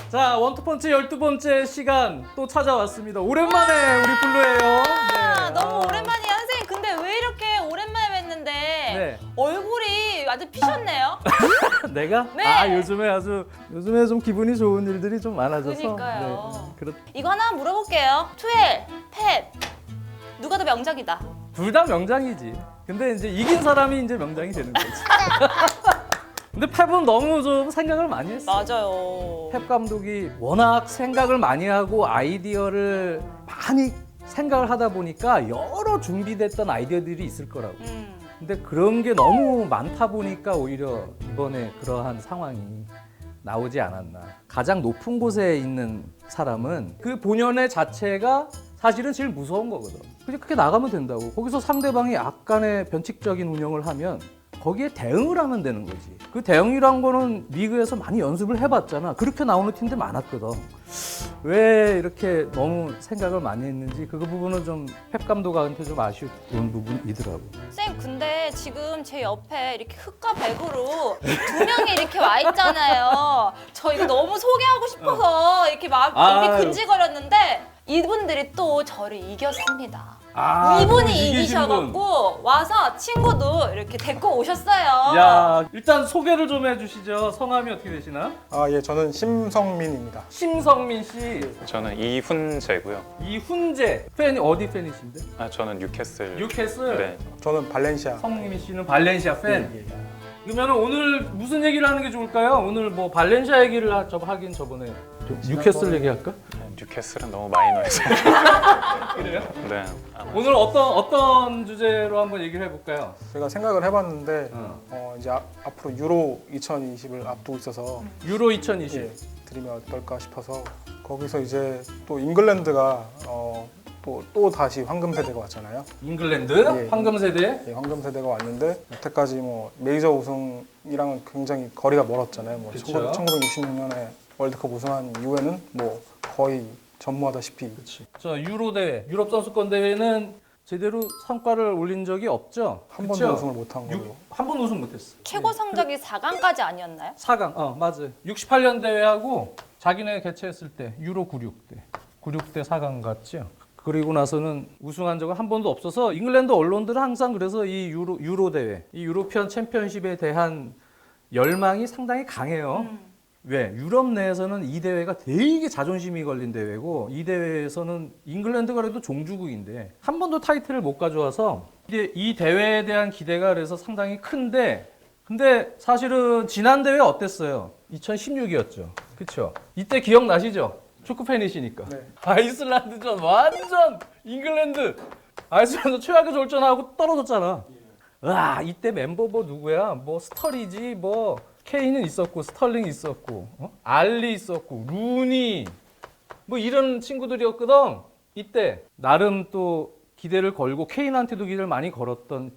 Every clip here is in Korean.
자, 원투펀치 12번째 시간 또 찾아왔습니다. 오랜만에 우리 블루예요. 네. 너무 오랜만이에요, 선생님. 근데 왜 이렇게 오랜만에 뵀는데 네. 얼굴이 아주 피셨네요? 내가? 네. 아, 요즘에 좀 기분이 좋은 일들이 좀 많아져서. 그러니까요. 네. 이거 하나 물어볼게요. 투엘, 팻 누가 더 명작이다? 둘 다 명장이지. 근데 이제 이긴 사람이 이제 명장이 되는 거지. 근데 펩은 너무 좀 생각을 많이 했어. 맞아요. 펩 감독이 워낙 생각을 많이 하고 아이디어를 많이 생각을 하다 보니까 여러 준비됐던 아이디어들이 있을 거라고. 근데 그런 게 너무 많다 보니까 오히려 이번에 그러한 상황이 나오지 않았나. 가장 높은 곳에 있는 사람은 그 본연의 자체가 사실은 제일 무서운 거거든. 그냥 그렇게 나가면 된다고. 거기서 상대방이 약간의 변칙적인 운영을 하면 거기에 대응을 하면 되는 거지. 그 대응이란 거는 리그에서 많이 연습을 해봤잖아. 그렇게 나오는 팀들 많았거든. 왜 이렇게 너무 생각을 많이 했는지 그 부분은 좀 펩 감독한테 좀 아쉬운 부분이더라고. 쌤, 근데 지금 제 옆에 이렇게 흑과 백으로 두 명이 이렇게 와 있잖아요. 저 이거 너무 소개하고 싶어서 이렇게 막 아유. 입이 근질거렸는데 이분들이 또 저를 이겼습니다. 아, 이분이 또 이기신 이기셔갖고 와서 친구도 이렇게 데리고 오셨어요. 야, 일단 소개를 좀 해주시죠. 성함이 어떻게 되시나? 아, 예, 저는 심성민입니다. 심성민 씨, 저는 이훈재고요. 이훈재 팬이 어디 팬이신데? 아, 저는 뉴캐슬. 뉴캐슬. 네. 저는 발렌시아. 성민 씨는 발렌시아 팬. 그러면 오늘 무슨 얘기를 하는 게 좋을까요? 오늘 뭐 발렌시아 얘기를 하긴 저번에 뉴캐슬 얘기할까? 뉴캐슬은 너무 마이너해서. 그래요? 네. 아마 오늘 어떤 주제로 한번 얘기를 해볼까요? 제가 생각을 해봤는데 어. 이제 앞으로 유로 2020을 앞두고 있어서 유로 2020. 예, 드리면 어떨까 싶어서 거기서 이제 또 잉글랜드가 또 다시 황금 세대가 왔잖아요. 잉글랜드 예. 황금 세대. 예, 황금 세대가 왔는데 여태까지 뭐 메이저 우승이랑은 굉장히 거리가 멀었잖아요. 뭐 그쵸. 1966년에 월드컵 우승한 이후에는 뭐 거의 전무하다시피. 저 유로 대회, 유럽 선수권 대회는 제대로 성과를 올린 적이 없죠. 한 번도 우승을 못한 걸로. 한 번 우승 못했어. 최고 성적이 4강까지 아니었나요? 4강, 맞아요. 68년 대회하고 자기네 개최했을 때 유로 96대 4강 갔죠. 그리고 나서는 우승한 적은 한 번도 없어서 잉글랜드 언론들은 항상 그래서 이 유로 대회, 이 유로피언 챔피언십에 대한 열망이 상당히 강해요. 왜? 유럽 내에서는 이 대회가 되게 자존심이 걸린 대회고 이 대회에서는 잉글랜드가 그래도 종주국인데 한 번도 타이틀을 못 가져와서 이제 이 대회에 대한 기대가 그래서 상당히 큰데 근데 사실은 지난 대회 어땠어요? 2016이었죠. 그렇죠? 이때 기억나시죠? 축구 팬이시니까. 네. 아이슬란드전 완전 잉글랜드 아이슬란드 최악의 졸전하고 떨어졌잖아. 와, 이때 멤버 뭐 누구야? 뭐 스터리지 뭐 케인은 있었고 스털링 있었고 알리 있었고 루니 뭐 이런 친구들이었거든. 이때 나름 또 기대를 걸고 케인한테도 기대를 많이 걸었던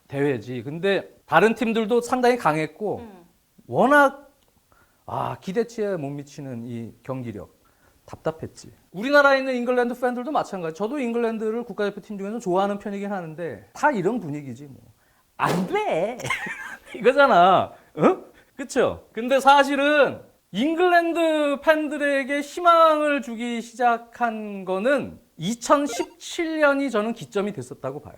대회지. 근데 다른 팀들도 상당히 강했고 워낙 기대치에 못 미치는 이 경기력 답답했지. 우리나라에 있는 잉글랜드 팬들도 마찬가지. 저도 잉글랜드를 국가대표팀 중에서 좋아하는 편이긴 하는데 다 이런 분위기지 뭐. 안 돼. 이거잖아. 그쵸? 근데 사실은 잉글랜드 팬들에게 희망을 주기 시작한 거는 2017년이 저는 기점이 됐었다고 봐요.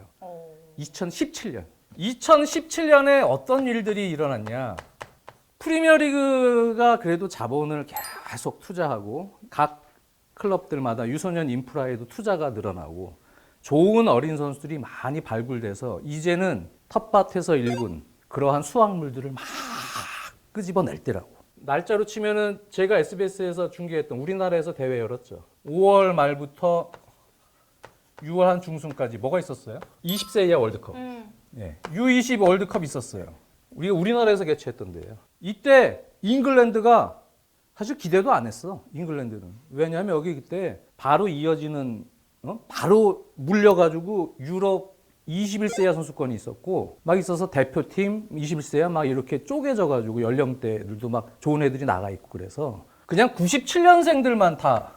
2017년. 2017년에 어떤 일들이 일어났냐. 프리미어리그가 그래도 자본을 계속 투자하고 각 클럽들마다 유소년 인프라에도 투자가 늘어나고 좋은 어린 선수들이 많이 발굴돼서 이제는 텃밭에서 일군 그러한 수확물들을 막 끄집어낼 때라고. 날짜로 치면은 제가 SBS에서 중계했던 우리나라에서 대회 열었죠. 5월 말부터 6월 한 중순까지 뭐가 있었어요? 20세 이하 월드컵. 예, U20 월드컵 있었어요. 우리나라에서 개최했던 데예요. 이때 잉글랜드가 사실 기대도 안 했어. 잉글랜드는. 왜냐하면 여기 그때 바로 이어지는 바로 물려가지고 유럽 21세 이하 선수권이 있었고 막 있어서 대표팀 21세 이하 막 이렇게 쪼개져가지고 연령대들도 막 좋은 애들이 나가 있고 그래서 그냥 97년생들만 다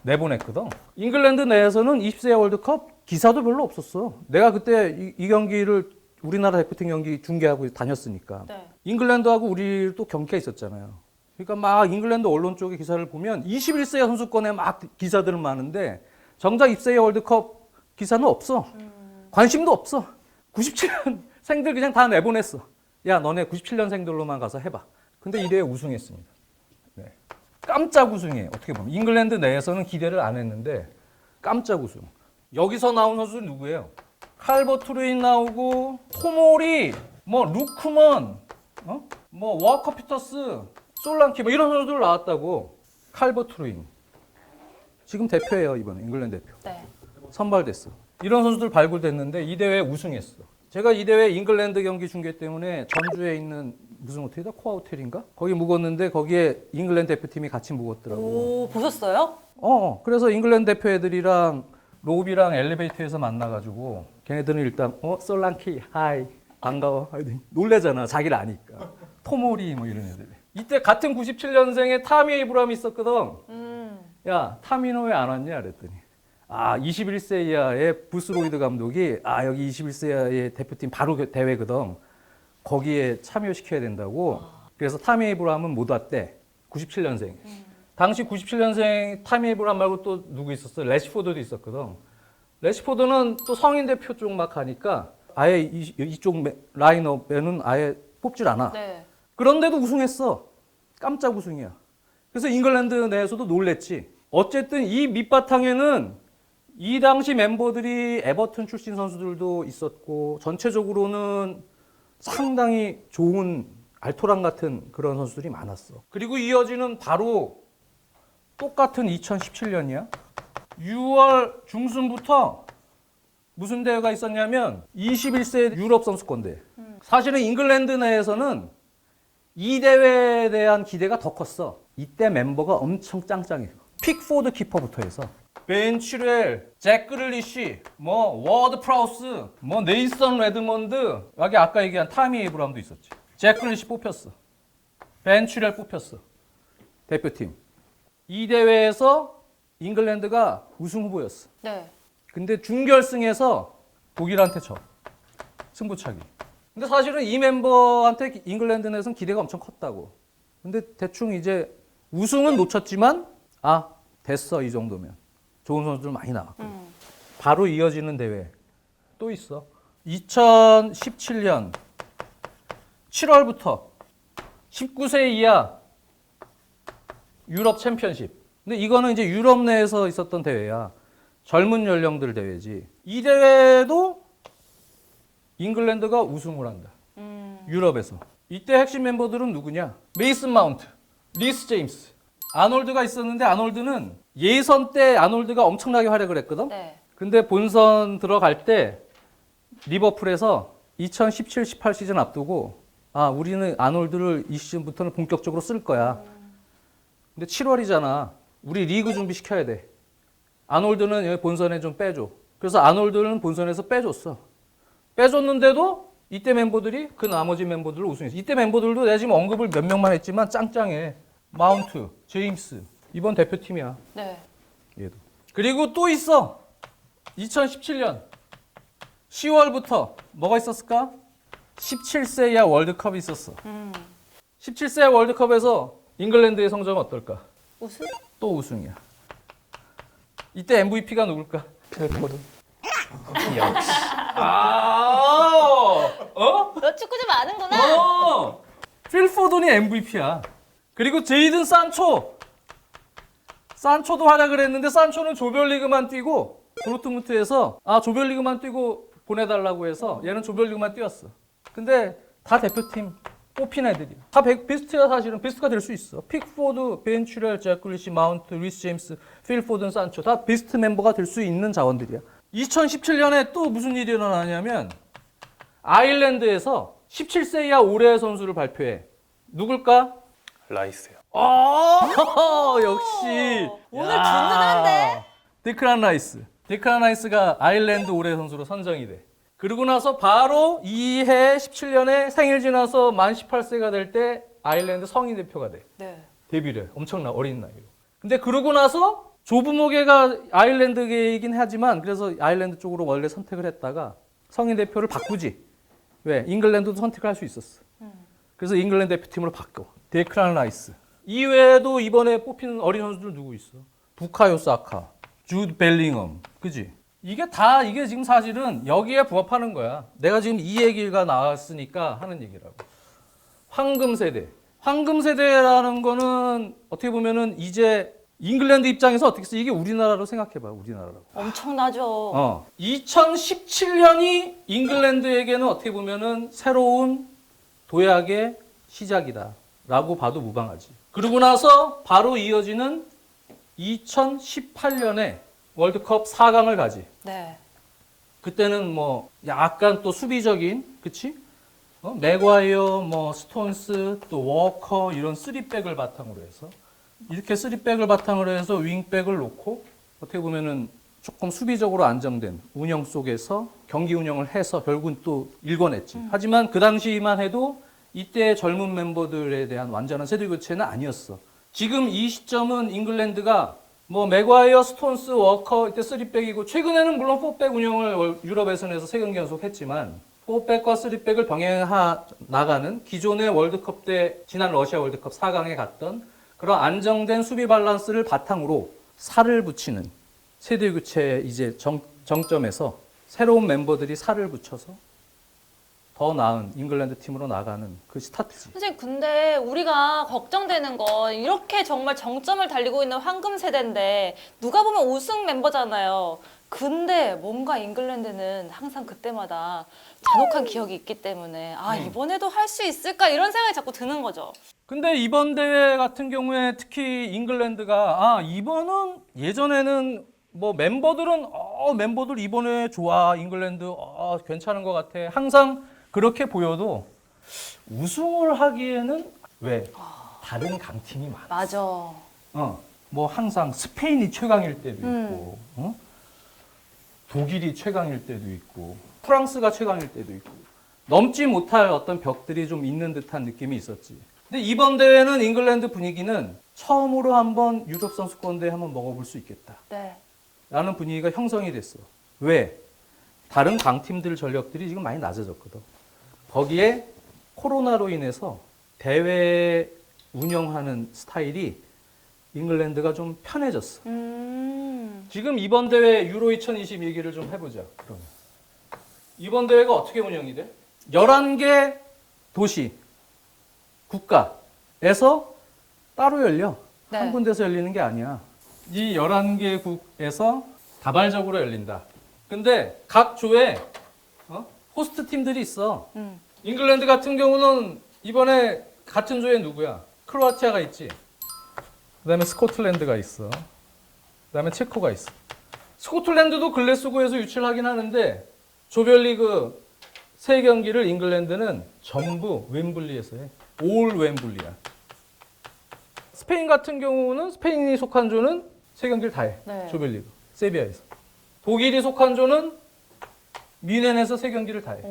내보냈거든. 잉글랜드 내에서는 20세 이하 월드컵 기사도 별로 없었어. 내가 그때 이 경기를 우리나라 대표팀 경기 중계하고 다녔으니까. 네. 잉글랜드하고 우리 또 경기가 있었잖아요. 그러니까 막 잉글랜드 언론 쪽의 기사를 보면 21세 선수권에 막 기사들은 많은데 정작 입세의 월드컵 기사는 없어. 관심도 없어. 97년 생들 그냥 다 내보냈어. 야, 너네 97년생들로만 가서 해봐. 근데 이 대회 우승했습니다. 네. 깜짝 우승이에요. 어떻게 보면 잉글랜드 내에서는 기대를 안 했는데 깜짝 우승. 여기서 나온 선수는 누구예요? 칼버트 루인 나오고 토모리, 뭐 루크먼, 뭐 워커 피터스, 솔랑키 뭐 이런 선수들 나왔다고. 칼버트 루인 지금 대표예요. 이번에 잉글랜드 대표. 네. 선발됐어. 이런 선수들 발굴됐는데 이 대회 우승했어. 제가 이 대회 잉글랜드 경기 중계 때문에 전주에 있는 무슨 호텔이다? 코아 호텔인가? 거기 묵었는데 거기에 잉글랜드 대표팀이 같이 묵었더라고. 오, 보셨어요? 그래서 잉글랜드 대표 애들이랑 로비랑 엘리베이터에서 만나가지고 걔네들은 일단 솔랑키 하이 반가워 놀래잖아. 자기를 아니까. 토모리 뭐 이런 애들. 이때 같은 97년생에 타미 에이브람이 있었거든. 야, 타미는 왜 안 왔냐 그랬더니 21세 이하의 부스 로이드 감독이 여기 21세 이하의 대표팀 바로 그 대회거든. 거기에 참여시켜야 된다고. 그래서 타미 에이브람은 못 왔대. 97년생. 당시 97년생 타미 에이브람 말고 또 누구 있었어? 레시포드도 있었거든. 레시포드는 또 성인 대표 쪽 막 가니까 아예 이쪽 라인업에는 아예 뽑질 않아. 네. 그런데도 우승했어. 깜짝 우승이야. 그래서 잉글랜드 내에서도 놀랬지. 어쨌든 이 밑바탕에는 이 당시 멤버들이 에버튼 출신 선수들도 있었고 전체적으로는 상당히 좋은 알토란 같은 그런 선수들이 많았어. 그리고 이어지는 바로 똑같은 2017년이야. 6월 중순부터 무슨 대회가 있었냐면 21세 유럽 선수권 대회. 사실은 잉글랜드 내에서는 이 대회에 대한 기대가 더 컸어. 이때 멤버가 엄청 짱짱해. 픽포드 키퍼부터 해서 벤치렐, 잭 그릴리시, 뭐 워드 프라우스, 뭐 네이선 레드먼드, 여기 아까 얘기한 타미 에이브람도 있었지. 잭 그릴리시 뽑혔어. 벤치렐 뽑혔어. 대표팀. 이 대회에서 잉글랜드가 우승 후보였어. 네. 근데 준결승에서 독일한테 져. 승부차기. 근데 사실은 이 멤버한테 잉글랜드 내에서는 기대가 엄청 컸다고. 근데 대충 이제 우승은 놓쳤지만 됐어 이 정도면. 좋은 선수들 많이 나왔고. 바로 이어지는 대회 또 있어. 2017년 7월부터 19세 이하 유럽 챔피언십. 근데 이거는 이제 유럽 내에서 있었던 대회야. 젊은 연령들 대회지. 이 대회도 잉글랜드가 우승을 한다. 유럽에서. 이때 핵심 멤버들은 누구냐? 메이슨 마운트, 리스 제임스, 아놀드가 있었는데 아놀드는 예선 때 아놀드가 엄청나게 활약을 했거든. 네. 근데 본선 들어갈 때 리버풀에서 2017-18 시즌 앞두고 우리는 아놀드를 이 시즌부터는 본격적으로 쓸 거야. 근데 7월이잖아. 우리 리그 준비시켜야 돼. 아놀드는 여기 본선에 좀 빼줘. 그래서 아놀드는 본선에서 빼줬어. 빼줬는데도 이때 멤버들이 그 나머지 멤버들을 우승했어. 이때 멤버들도 내가 지금 언급을 몇 명만 했지만 짱짱해. 마운트, 제임스. 이번 대표팀이야. 네. 얘도. 그리고 또 있어. 2017년 10월부터 뭐가 있었을까? 17세 이하 월드컵이 있었어. 17세 월드컵에서 잉글랜드의 성적은 어떨까? 우승? 또 우승이야. 이때 MVP가 누굴까? 필포드. 역시. 너 축구 좀 아는구나. 필포든이 MVP야. 그리고 제이든 산초. 산초도 활약을 했는데 산초는 조별리그만 뛰고 도르트문트에서 조별리그만 뛰고 보내달라고 해서 얘는 조별리그만 뛰었어. 근데 다 대표팀 뽑힌 애들이야. 다 베스트야 사실은. 베스트가 될 수 있어. 픽포드, 벤츄렐, 잭 그리시, 마운트, 리스 제임스, 필포든, 산초 다 베스트 멤버가 될 수 있는 자원들이야. 2017년에 또 무슨 일이 일어나냐면 아일랜드에서 17세 이하 올해의 선수를 발표해. 누굴까? 라이스요. 역시. 오늘 든든한데? 데클란 라이스. 데클란 라이스가 아일랜드 올해 선수로 선정이 돼. 그러고 나서 바로 이해 17년에 생일 지나서 만 18세가 될 때 아일랜드 성인 대표가 돼. 네. 데뷔를 해. 엄청나 어린 나이로. 근데 그러고 나서 조부모계가 아일랜드계이긴 하지만 그래서 아일랜드 쪽으로 원래 선택을 했다가 성인 대표를 바꾸지. 왜? 잉글랜드도 선택을 할 수 있었어. 그래서 잉글랜드 대표팀으로 바꿔. 데클란 라이스. 이외에도 이번에 뽑히는 어린 선수들 누구 있어? 부카요 사카, 주드 벨링엄, 그지? 이게 지금 사실은 여기에 부합하는 거야. 내가 지금 이 얘기가 나왔으니까 하는 얘기라고. 황금 세대. 황금 세대라는 거는 어떻게 보면은 이제 잉글랜드 입장에서 어떻게 써? 이게 우리나라로 생각해봐, 우리나라라고. 엄청나죠. 2017년이 잉글랜드에게는 어떻게 보면은 새로운 도약의 시작이다라고 봐도 무방하지. 그러고 나서 바로 이어지는 2018년에 월드컵 4강을 가지. 네. 그때는 뭐 약간 또 수비적인, 그치? 맥과이어, 뭐 스톤스, 또 워커 이런 3백을 바탕으로 해서 이렇게 3백을 바탕으로 해서 윙백을 놓고 어떻게 보면은 조금 수비적으로 안정된 운영 속에서 경기 운영을 해서 결국은 또 일궈냈지. 하지만 그 당시만 해도 이때 젊은 멤버들에 대한 완전한 세대 교체는 아니었어. 지금 이 시점은 잉글랜드가 뭐 맥과이어, 스톤스, 워커 이때 3백이고 최근에는 물론 4백 운영을 유럽에서는 해서 3경기 연속 했지만 4백과 3백을 병행해 나가는 기존의 월드컵 때 지난 러시아 월드컵 4강에 갔던 그런 안정된 수비 밸런스를 바탕으로 살을 붙이는 세대 교체 이제 정점에서 새로운 멤버들이 살을 붙여서 더 나은 잉글랜드 팀으로 나가는 그 스타트지. 선생님, 근데 우리가 걱정되는 건 이렇게 정말 정점을 달리고 있는 황금 세대인데 누가 보면 우승 멤버잖아요. 근데 뭔가 잉글랜드는 항상 그때마다 잔혹한 기억이 있기 때문에 이번에도 할 수 있을까 이런 생각이 자꾸 드는 거죠. 근데 이번 대회 같은 경우에 특히 잉글랜드가 이번은 예전에는 뭐 멤버들 이번에 좋아 잉글랜드 괜찮은 것 같아 항상 그렇게 보여도 우승을 하기에는 왜 다른 강팀이 많아. 맞아. 뭐 항상 스페인이 최강일 때도 있고 독일이 최강일 때도 있고 프랑스가 최강일 때도 있고 넘지 못할 어떤 벽들이 좀 있는 듯한 느낌이 있었지. 근데 이번 대회는 잉글랜드 분위기는 처음으로 한번 유럽 선수권대회 한번 먹어볼 수 있겠다. 네. 라는 분위기가 형성이 됐어. 왜? 다른 강팀들 전력들이 지금 많이 낮아졌거든. 거기에 코로나로 인해서 대회 운영하는 스타일이 잉글랜드가 좀 편해졌어. 지금 이번 대회 유로 2020 얘기를 좀 해보자. 그러면. 이번 대회가 어떻게 운영이 돼? 11개 도시, 국가에서 따로 열려. 네. 한 군데서 열리는 게 아니야. 이 11개국에서 다발적으로 열린다. 근데 각 조에 호스트 팀들이 있어. 잉글랜드 같은 경우는 이번에 같은 조에 누구야? 크로아티아가 있지. 그다음에 스코틀랜드가 있어. 그다음에 체코가 있어. 스코틀랜드도 글래스고에서 유치를 하긴 하는데 조별리그 3경기를 잉글랜드는 전부 웸블리에서 해. 올 웸블리야. 스페인 같은 경우는 스페인이 속한 조는 3경기를 다 해. 네. 조별리그. 세비야에서. 독일이 속한 조는 뮌헨에서 3경기를 다 해.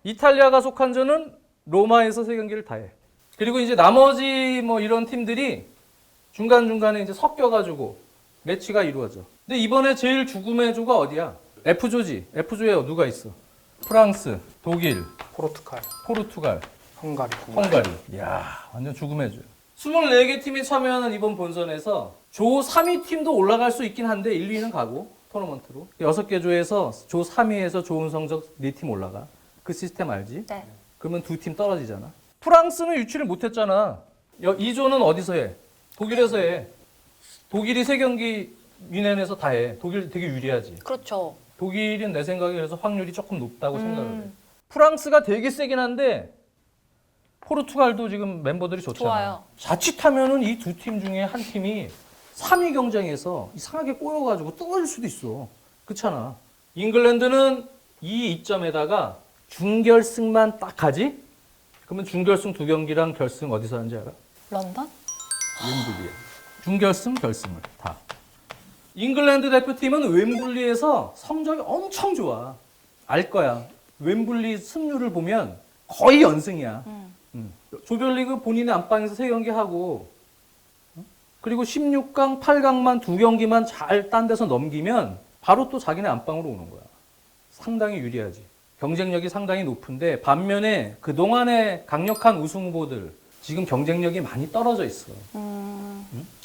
이탈리아가 속한 조는 로마에서 3경기를 다 해. 그리고 이제 나머지 뭐 이런 팀들이 중간중간에 이제 섞여가지고 매치가 이루어져. 근데 이번에 제일 죽음의 조가 어디야? F조지. F조에 누가 있어? 프랑스, 독일, 포르투갈, 헝가리. 이야, 완전 죽음의 조. 24개 팀이 참여하는 이번 본선에서 조 3위 팀도 올라갈 수 있긴 한데 1, 2위는 가고 토너먼트로 6개 조에서 조 3위에서 좋은 성적 4팀 올라가. 그 시스템 알지? 네. 그러면 2팀 떨어지잖아. 프랑스는 유치를 못했잖아. 이 조는 어디서 해? 독일에서 해. 독일이 3경기 뮌헨에서 다 해. 독일 되게 유리하지. 그렇죠. 독일은 내 생각에 그래서 확률이 조금 높다고 생각을 해. 프랑스가 되게 세긴 한데 포르투갈도 지금 멤버들이 좋잖아. 좋아요. 자칫하면은 이 두 팀 중에 한 팀이 3위 경쟁에서 이상하게 꼬여가지고 떨어질 수도 있어. 그렇잖아. 잉글랜드는 이 이점에다가 준결승만 딱 가지? 그러면 준결승 2경기랑 결승 어디서 하는지 알아? 런던? 웸블리에. 준결승, 결승을 다. 잉글랜드 대표팀은 웸블리에서 성적이 엄청 좋아. 알 거야. 웸블리 승률을 보면 거의 연승이야. 조별리그 본인의 안방에서 3경기 하고 그리고 16강, 8강만 2경기만 잘 딴 데서 넘기면 바로 또 자기네 안방으로 오는 거야. 상당히 유리하지. 경쟁력이 상당히 높은데 반면에 그동안의 강력한 우승 후보들 지금 경쟁력이 많이 떨어져 있어.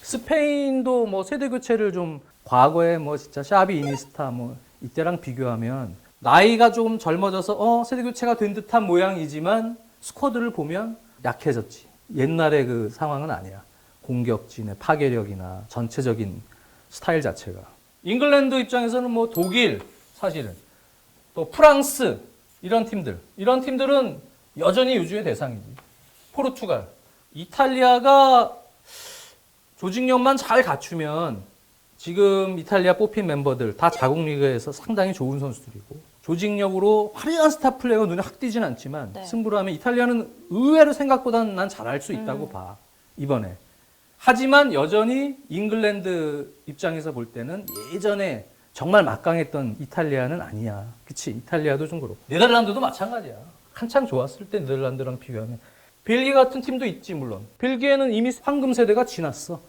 스페인도 뭐 세대 교체를 좀 과거에 뭐 진짜 샤비, 이니스타 뭐 이때랑 비교하면 나이가 조금 젊어져서 세대 교체가 된 듯한 모양이지만 스쿼드를 보면 약해졌지. 옛날의 그 상황은 아니야. 공격진의 파괴력이나 전체적인 스타일 자체가. 잉글랜드 입장에서는 뭐 독일 사실은 또 프랑스 이런 팀들은 여전히 유주의 대상이지. 포르투갈, 이탈리아가 조직력만 잘 갖추면 지금 이탈리아 뽑힌 멤버들 다 자국 리그에서 상당히 좋은 선수들이고 조직력으로 화려한 스타 플레이가 눈에 확 띄진 않지만 네. 승부를 하면 이탈리아는 의외로 생각보다는 난 잘할 수 있다고 봐 이번에. 하지만 여전히 잉글랜드 입장에서 볼 때는 예전에 정말 막강했던 이탈리아는 아니야. 그치? 이탈리아도 좀 그렇고. 네덜란드도 마찬가지야. 한창 좋았을 때 네덜란드랑 비교하면. 벨기에 같은 팀도 있지 물론. 벨기에는 이미 황금 세대가 지났어.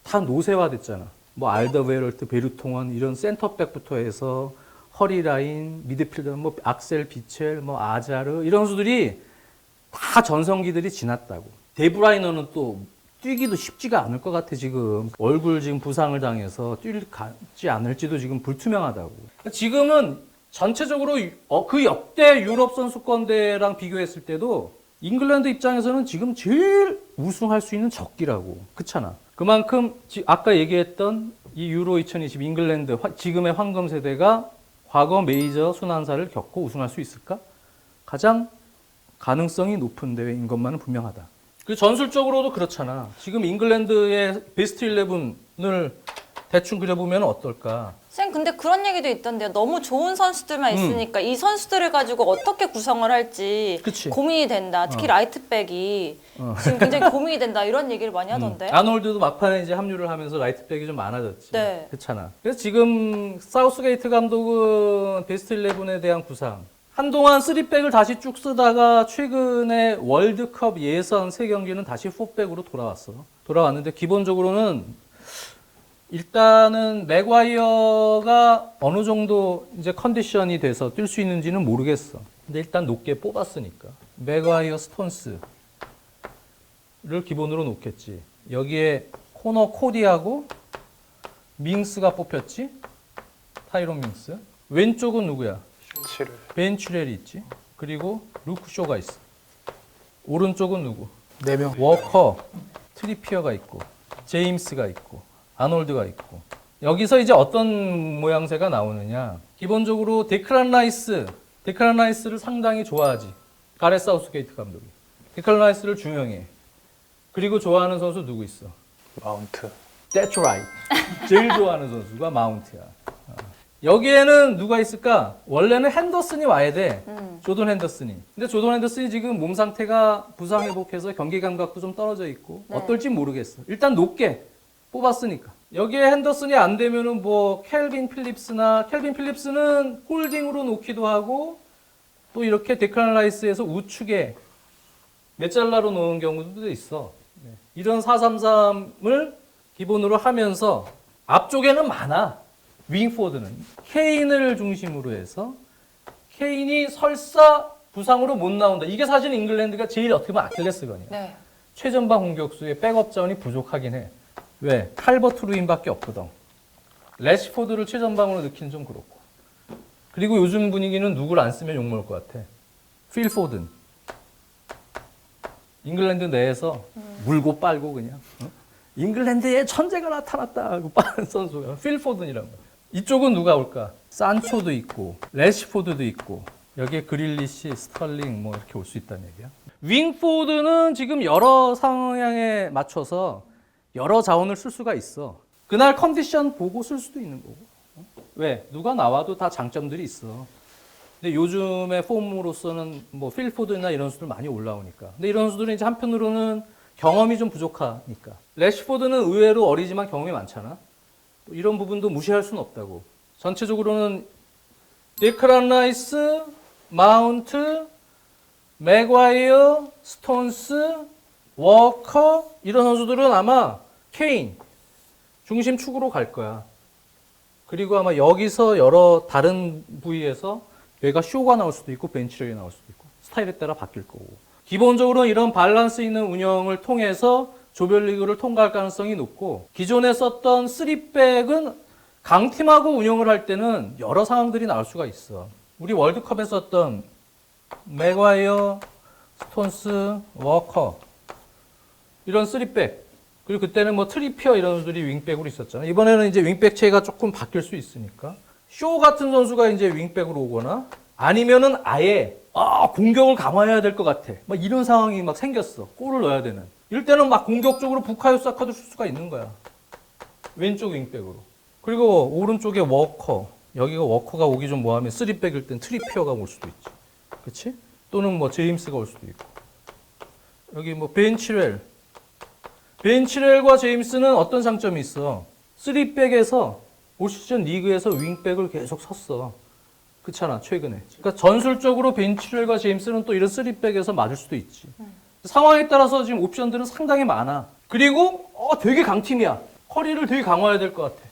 다 노쇠화됐잖아. 뭐 알더베럴트, 베르통원 이런 센터백부터 해서 허리라인, 미드필더, 뭐 악셀 비첼, 뭐 아자르 이런 선수들이 다 전성기들이 지났다고. 데브라이너는 또 뛰기도 쉽지가 않을 것 같아 지금. 얼굴 지금 부상을 당해서 뛰지 않을지도 지금 불투명하다고. 지금은 전체적으로 그 역대 유럽 선수권대랑 비교했을 때도 잉글랜드 입장에서는 지금 제일 우승할 수 있는 적기라고. 그렇잖아. 그만큼 아까 얘기했던 이 유로 2020 잉글랜드 지금의 황금 세대가 과거 메이저 순환사를 겪고 우승할 수 있을까? 가장 가능성이 높은 대회인 것만은 분명하다. 그 전술적으로도 그렇잖아. 지금 잉글랜드의 베스트 11을 대충 그려보면 어떨까? 쌤, 근데 그런 얘기도 있던데요. 너무 좋은 선수들만 있으니까 이 선수들을 가지고 어떻게 구성을 할지 그치. 고민이 된다. 특히 라이트백이 지금 굉장히 고민이 된다. 이런 얘기를 많이 하던데. 아놀드도 막판에 이제 합류를 하면서 라이트백이 좀 많아졌지. 네. 그렇잖아. 그래서 지금 사우스게이트 감독은 베스트 11에 대한 구상. 한동안 3백을 다시 쭉 쓰다가 최근에 월드컵 예선 3경기는 다시 4백으로 돌아왔는데 기본적으로는 일단은 맥과이어가 어느 정도 이제 컨디션이 돼서 뛸 수 있는지는 모르겠어. 근데 일단 높게 뽑았으니까. 맥과이어 스톤스를 기본으로 놓겠지. 여기에 코너 코디하고 밍스가 뽑혔지. 타이론 밍스. 왼쪽은 누구야? 칠을 벤 츄렐이 있지. 그리고 루크 쇼가 있어. 오른쪽은 누구? 4명. 워커, 트리피어가 있고, 제임스가 있고, 아놀드가 있고. 여기서 이제 어떤 모양새가 나오느냐. 기본적으로 데클란 라이스를 상당히 좋아하지. 가레스 사우스게이트 감독이. 데클란 라이스를 중용해. 그리고 좋아하는 선수 누구 있어? 마운트. That's right. 제일 좋아하는 선수가 마운트야. 여기에는 누가 있을까? 원래는 핸더슨이 와야 돼. 조던 핸더슨이. 근데 조던 핸더슨이 지금 몸 상태가 부상 회복해서 경기 감각도 좀 떨어져 있고 네. 어떨지 모르겠어. 일단 높게 뽑았으니까. 여기에 핸더슨이 안 되면은 뭐 켈빈 필립스는 홀딩으로 놓기도 하고 또 이렇게 데클란 라이스에서 우측에 메잘라로 놓은 경우도 있어. 네. 이런 4-3-3을 기본으로 하면서 앞쪽에는 많아. 윙포드는 케인을 중심으로 해서 케인이 설사 부상으로 못 나온다. 이게 사실 잉글랜드가 제일 어떻게 보면 아킬레스건이야. 네. 최전방 공격수의 백업 자원이 부족하긴 해. 왜? 칼버트 루인밖에 없거든. 래시포드를 최전방으로 넣기는 좀 그렇고. 그리고 요즘 분위기는 누구를 안 쓰면 욕먹을 것 같아. 필 포든. 잉글랜드 내에서 물고 빨고 그냥. 잉글랜드에 천재가 나타났다 하고 빠른 선수가 필 포든이란 거야. 이쪽은 누가 올까? 산초도 있고 래시포드도 있고 여기에 그릴리시, 스털링 뭐 이렇게 올 수 있다는 얘기야. 윙포드는 지금 여러 상황에 맞춰서 여러 자원을 쓸 수가 있어. 그날 컨디션 보고 쓸 수도 있는 거고. 왜? 누가 나와도 다 장점들이 있어. 근데 요즘의 폼으로서는 뭐 필포드나 이런 선수들 많이 올라오니까. 근데 이런 선수들은 이제 한편으로는 경험이 좀 부족하니까. 래시포드는 의외로 어리지만 경험이 많잖아. 이런 부분도 무시할 수는 없다고. 전체적으로는 데클란 라이스, 마운트, 맥과이어, 스톤스, 워커 이런 선수들은 아마 케인 중심 축으로 갈 거야. 그리고 아마 여기서 여러 다른 부위에서 얘가 쇼가 나올 수도 있고 벤치력이 나올 수도 있고 스타일에 따라 바뀔 거고. 기본적으로 이런 밸런스 있는 운영을 통해서 조별리그를 통과할 가능성이 높고 기존에 썼던 3백은 강팀하고 운영을 할 때는 여러 상황들이 나올 수가 있어. 우리 월드컵에 썼던 맥과이어, 스톤스, 워커 이런 3백 그리고 그때는 뭐 트리피어 이런 선수들이 윙백으로 있었잖아요. 이번에는 이제 윙백 체계가 조금 바뀔 수 있으니까 쇼 같은 선수가 이제 윙백으로 오거나 아니면은 아예 공격을 강화해야 될 것 같아. 막 이런 상황이 막 생겼어. 골을 넣어야 되는. 이럴 때는 막 공격적으로 부카요 사카도 줄 수가 있는 거야. 왼쪽 윙백으로. 그리고 오른쪽에 워커. 여기가 워커가 오기 좀 뭐하면 3백일 땐 트리피어가 올 수도 있지. 그렇지? 또는 뭐 제임스가 올 수도 있고. 여기 뭐 벤치렐. 벤치렐과 제임스는 어떤 장점이 있어? 3백에서 올 시즌 리그에서 윙백을 계속 섰어. 그렇잖아, 최근에. 그러니까 전술적으로 벤치렐과 제임스는 또 이런 3백에서 맞을 수도 있지. 상황에 따라서 지금 옵션들은 상당히 많아. 그리고 되게 강팀이야. 커리를 되게 강화해야 될 것 같아.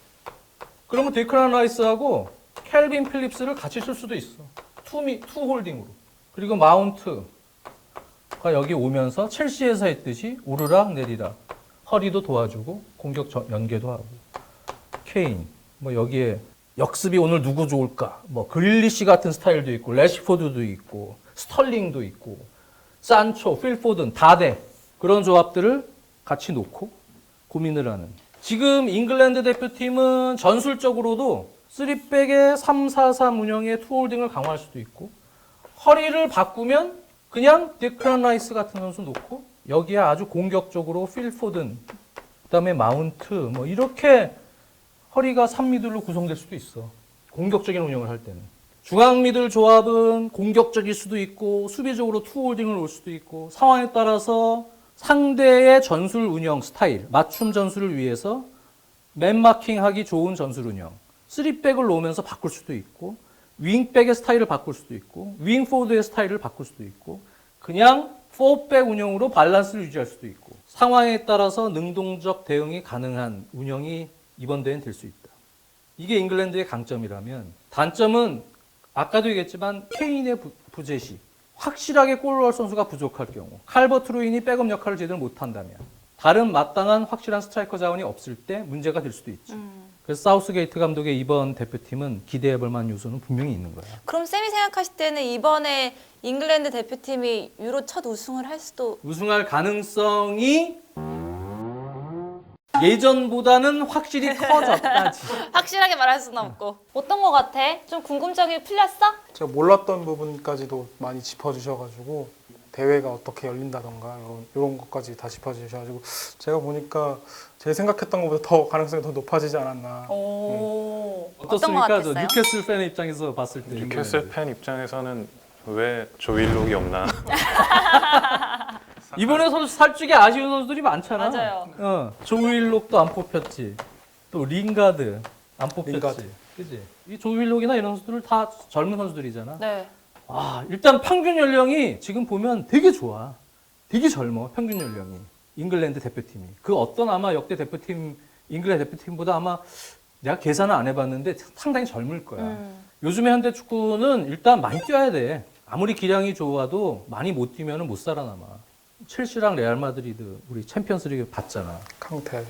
그러면 데클란 라이스하고 켈빈 필립스를 같이 쓸 수도 있어. 투 홀딩으로. 그리고 마운트가 여기 오면서 첼시에서 했듯이 오르락 내리락. 허리도 도와주고 공격 연계도 하고. 케인. 뭐 여기에 역습이 오늘 누구 좋을까? 뭐 그릴리시 같은 스타일도 있고 레시포드도 있고 스털링도 있고 산초, 필포든 다 돼. 그런 조합들을 같이 놓고 고민을 하는. 지금 잉글랜드 대표팀은 전술적으로도 3백의 3-4-3 운영에 투홀딩을 강화할 수도 있고 허리를 바꾸면 그냥 데클란 라이스 같은 선수 놓고 여기에 아주 공격적으로 필포든 그다음에 마운트 뭐 이렇게 허리가 3미들로 구성될 수도 있어. 공격적인 운영을 할 때는. 중앙 미들 조합은 공격적일 수도 있고 수비적으로 투홀딩을 올 수도 있고 상황에 따라서 상대의 전술 운영 스타일, 맞춤 전술을 위해서 맨마킹하기 좋은 전술 운영 3백을 놓으면서 바꿀 수도 있고 윙백의 스타일을 바꿀 수도 있고 윙포드의 스타일을 바꿀 수도 있고 그냥 4백 운영으로 밸런스를 유지할 수도 있고 상황에 따라서 능동적 대응이 가능한 운영이 이번 대회는 될 수 있다. 이게 잉글랜드의 강점이라면 단점은 아까도 얘기했지만 케인의 부재시 확실하게 골 넣을 선수가 부족할 경우 칼버트 루인이 백업 역할을 제대로 못한다면 다른 마땅한 확실한 스트라이커 자원이 없을 때 문제가 될 수도 있지. 그래서 사우스게이트 감독의 이번 대표팀은 기대해볼 만한 요소는 분명히 있는 거야. 그럼 쌤이 생각하실 때는 이번에 잉글랜드 대표팀이 유로 첫 우승을 할 수도 우승할 가능성이 예전보다는 확실히 커졌다지. 확실하게 말할 수는 없고 어떤 거 같아? 좀 궁금증이 풀렸어? 제가 몰랐던 부분까지도 많이 짚어주셔가지고 대회가 어떻게 열린다던가 이런 것까지 다 짚어주셔가지고 제가 보니까 제 생각했던 것보다 더 가능성이 더 높아지지 않았나. 오 어떤 거 어떻습니까? 저 같았어요? 뉴캐슬 팬 입장에서 봤을 때. 뉴캐슬 팬 입장에서는 왜 조일록이 없나? 이번에 선수 살찌게 아쉬운 선수들이 많잖아. 맞아요. 조일록도 안 뽑혔지. 또 링가드 안 뽑혔지. 링가드. 그지? 이 조일록이나 이런 선수들 다 젊은 선수들이잖아. 네. 일단 평균 연령이 지금 보면 되게 좋아. 되게 젊어. 평균 연령이. 잉글랜드 대표팀이. 그 어떤 아마 역대 대표팀 잉글랜드 대표팀보다 아마 내가 계산을 안 해봤는데 상당히 젊을 거야. 요즘에 현대 축구는 일단 많이 뛰어야 돼. 아무리 기량이 좋아도 많이 못 뛰면 못 살아남아. 첼시랑 레알 마드리드 우리 챔피언스리그 봤잖아. 강태.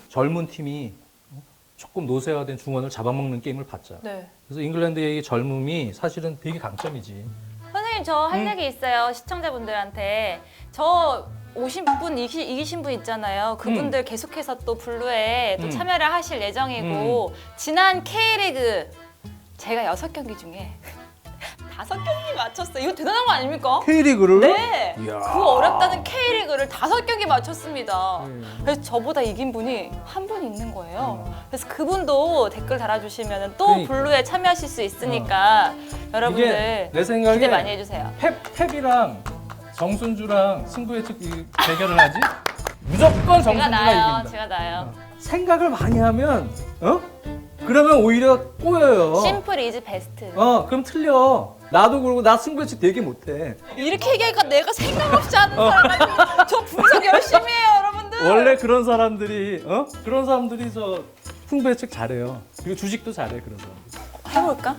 젊은 팀이 조금 노쇠화된 중원을 잡아먹는 게임을 봤잖아. 네. 그래서 잉글랜드의 이 젊음이 사실은 되게 강점이지. 선생님 저 할 얘기 있어요. 시청자분들한테 저 오신 분 이기신 분 있잖아요. 그분들 계속해서 또 블루에 또 참여를 하실 예정이고 지난 K리그 제가 6경기 중에 5경기 맞췄어요. 이거 대단한 거 아닙니까? K리그를? 네. 이야. 그 어렵다는 K리그를 5경기 맞췄습니다. 그래서 저보다 이긴 분이 한 분 있는 거예요. 그래서 그분도 댓글 달아주시면 또 그러니까. 블루에 참여하실 수 있으니까 여러분들 이게 내 생각에 기대 많이 해주세요. 펩이랑 정순주랑 승부 예측 대결을 하지? 무조건 제가 정순주가 나요. 이긴다. 제가 나요. 생각을 많이 하면 그러면 오히려 꼬여요. 심플 이즈 베스트. 그럼 틀려. 나도 그러고 나 승부 예측 되게 못해. 이렇게 얘기하니까 내가 생각 없이 하는 사람 같은데 저 분석 열심히 해요, 여러분들. 원래 그런 사람들이 저 승부 예측 잘해요. 그리고 주식도 잘해 그런 사람들. 해볼까?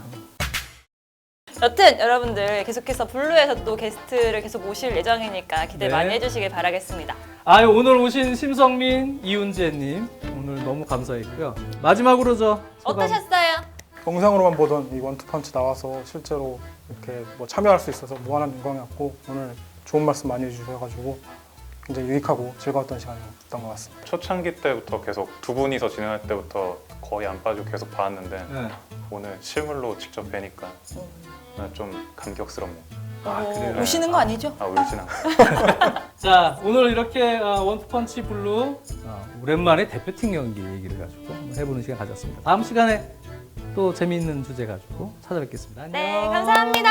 여튼 여러분들 계속해서 블루에서 또 게스트를 계속 모실 예정이니까 기대 네. 많이 해주시길 바라겠습니다. 아유, 오늘 오신 심성민, 이훈재님 오늘 너무 감사했고요. 마지막으로 저 소감. 어떠셨어요? 영상으로만 보던 이 원투펀치 나와서 실제로 이렇게 뭐 참여할 수 있어서 무한한 영광이었고 오늘 좋은 말씀 많이 해주셔가지고 굉장히 유익하고 즐거웠던 시간이었던 것 같습니다. 초창기 때부터 계속 두 분이서 진행할 때부터 거의 안 빠지고 계속 봤는데 네. 오늘 실물로 직접 뵈니까 좀 감격스럽네요. 그래요? 우시는 거 아니죠? 울진 않고. 자, 오늘 이렇게 원투펀치 블루 오랜만에 대표팀 경기 얘기를 가지고 한번 해보는 시간 가졌습니다. 다음 시간에 또 재미있는 주제 가지고 찾아뵙겠습니다. 안녕. 네, 감사합니다.